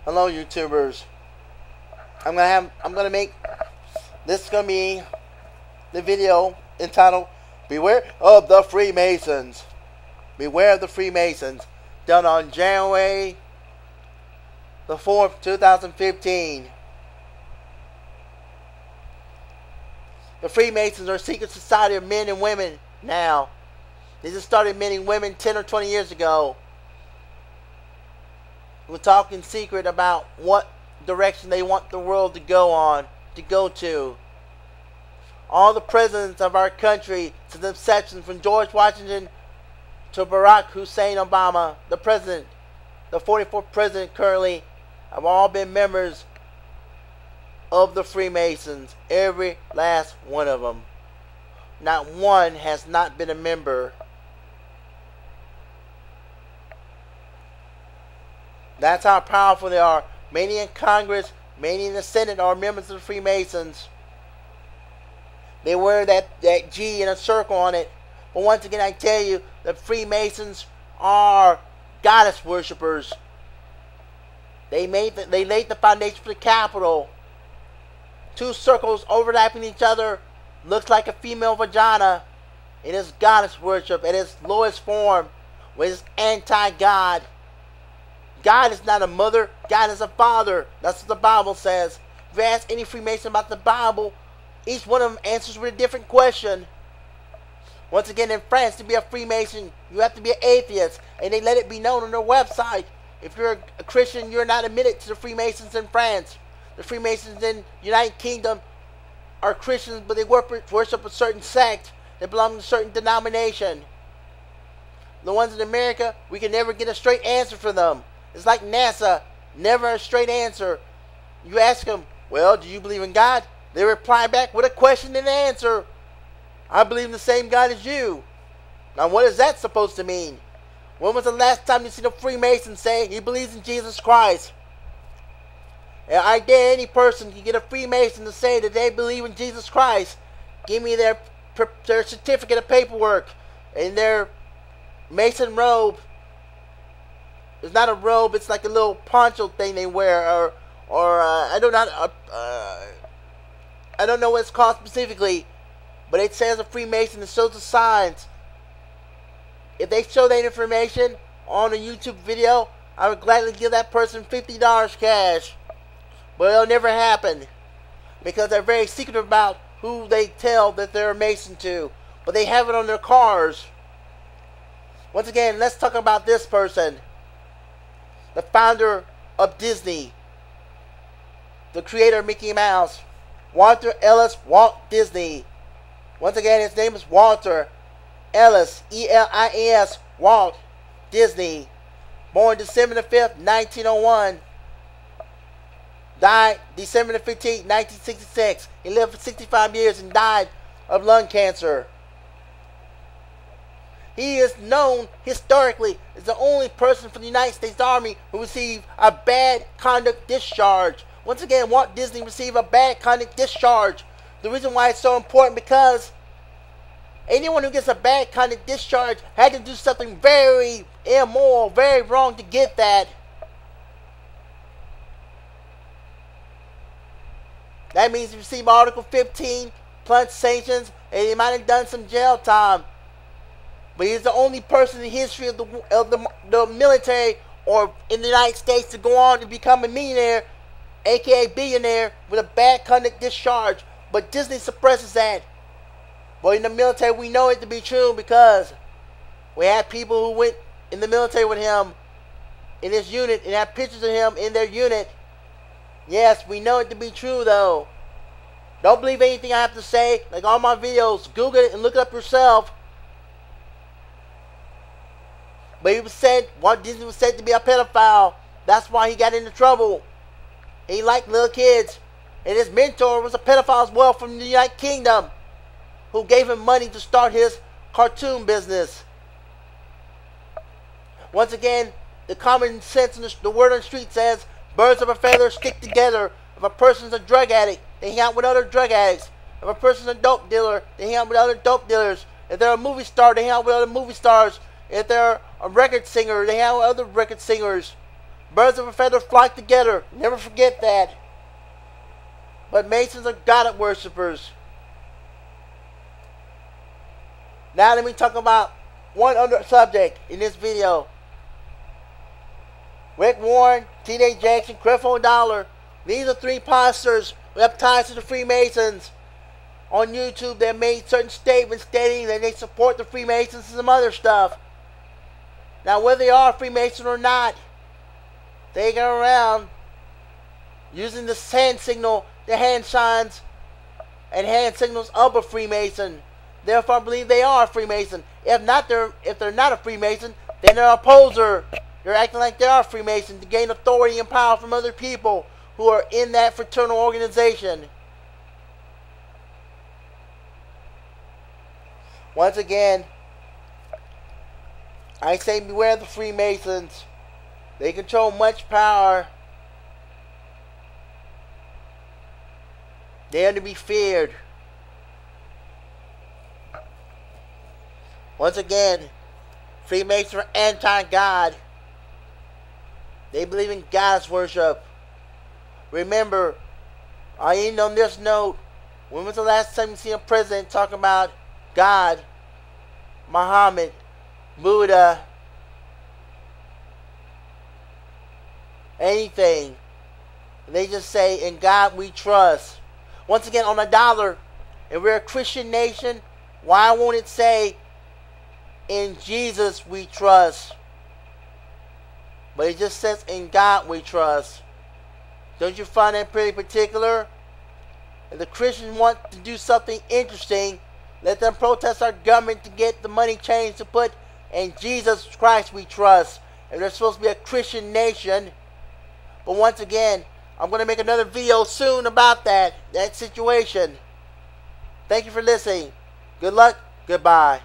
Hello, YouTubers. I'm gonna make this is gonna be the video entitled "Beware of the Freemasons." Beware of the Freemasons, done on January the 4th, 2015. The Freemasons are a secret society of men and women now. They just started men and women 10 or 20 years ago. We're talking secret about what direction they want the world to go to. All the presidents of our country, since inception, from George Washington to Barack Hussein Obama, the president, the 44th president currently, have all been members of the Freemasons. Every last one of them. Not one has not been a member. That's how powerful they are. Many in Congress, many in the Senate are members of the Freemasons. They wear that G in a circle on it. But once again, I tell you, the Freemasons are goddess worshippers. They laid the foundation for the Capitol. Two circles overlapping each other looks like a female vagina. It is goddess worship at its lowest form, which is anti-God. God is not a mother, God is a father. That's what the Bible says. If you ask any Freemason about the Bible, each one of them answers with a different question. Once again, in France, to be a Freemason, you have to be an atheist. And they let it be known on their website. If you're a Christian, you're not admitted to the Freemasons in France. The Freemasons in the United Kingdom are Christians, but they worship a certain sect. They belong to a certain denomination. The ones in America, we can never get a straight answer for them. It's like NASA, never a straight answer. You ask them, well, do you believe in God? They reply back with a question and an answer. I believe in the same God as you. Now what is that supposed to mean? When was the last time you seen a Freemason say he believes in Jesus Christ? And I dare any person can get a Freemason to say that they believe in Jesus Christ. Give me their certificate of paperwork and their Mason robe. It's not a robe, it's like a little poncho thing they wear, or I don't know what it's called specifically, but it says a Freemason. It shows the signs. If they show that information on a YouTube video, I would gladly give that person $50 cash. But it'll never happen, because they're very secretive about who they tell that they're a Mason to. But they have it on their cars. Once again, let's talk about this person. The founder of Disney. The creator of Mickey Mouse. Walter Ellis Walt Disney. Once again, his name is Walter Ellis. E-L-I-S. Walt Disney. Born December the 5th, 1901. Died December the 15th, 1966. He lived for 65 years and died of lung cancer. He is known historically as the only person from the United States Army who received a bad conduct discharge. Once again, Walt Disney received a bad conduct discharge. The reason why it's so important, because anyone who gets a bad conduct discharge had to do something very immoral, very wrong to get that. That means he received Article 15 plus sanctions, and he might have done some jail time. But he's the only person in the history of the military or in the United States to go on and become a millionaire, aka billionaire, with a bad conduct discharge. But Disney suppresses that. But in the military, we know it to be true, because we have people who went in the military with him in his unit and have pictures of him in their unit. Yes, we know it to be true, though. Don't believe anything I have to say. Like all my videos, Google it and look it up yourself. But he was said, Walt Disney was said to be a pedophile. That's why he got into trouble. He liked little kids. And his mentor was a pedophile as well from the United Kingdom, who gave him money to start his cartoon business. Once again, the common sense in the word on the street says, birds of a feather stick together. If a person's a drug addict, they hang out with other drug addicts. If a person's a dope dealer, they hang out with other dope dealers. If they're a movie star, they hang out with other movie stars. If they're a record singer, they hang out with other record singers. Birds of a feather flock together. Never forget that. But Masons are God worshippers. Now let me talk about one other subject in this video. Rick Warren, T.D. Jackson, Creflo A. These are three pastors who have ties to the Freemasons. On YouTube, they made certain statements stating that they support the Freemasons and some other stuff. Now, whether they are Freemason or not, they go around using the hand signal, the hand signs, and hand signals of a Freemason. Therefore, I believe they are a Freemason. If they're not a Freemason, then they're an opposer. They're acting like they are a Freemason to gain authority and power from other people who are in that fraternal organization. Once again, I say beware of the Freemasons. They control much power. They are to be feared. Once again, Freemasons are anti-God. They believe in God's worship. Remember, I end on this note. When was the last time you see a president talking about God, Muhammad, Buddha, anything? They just say, in God we trust. Once again, on a dollar, if we're a Christian nation, why won't it say, in Jesus we trust? But it just says, in God we trust. Don't you find that pretty particular? If the Christians want to do something interesting, let them protest our government to get the money changed to put, in Jesus Christ we trust. And they're supposed to be a Christian nation. But once again, I'm going to make another video soon about that situation. Thank you for listening. Good luck. Goodbye.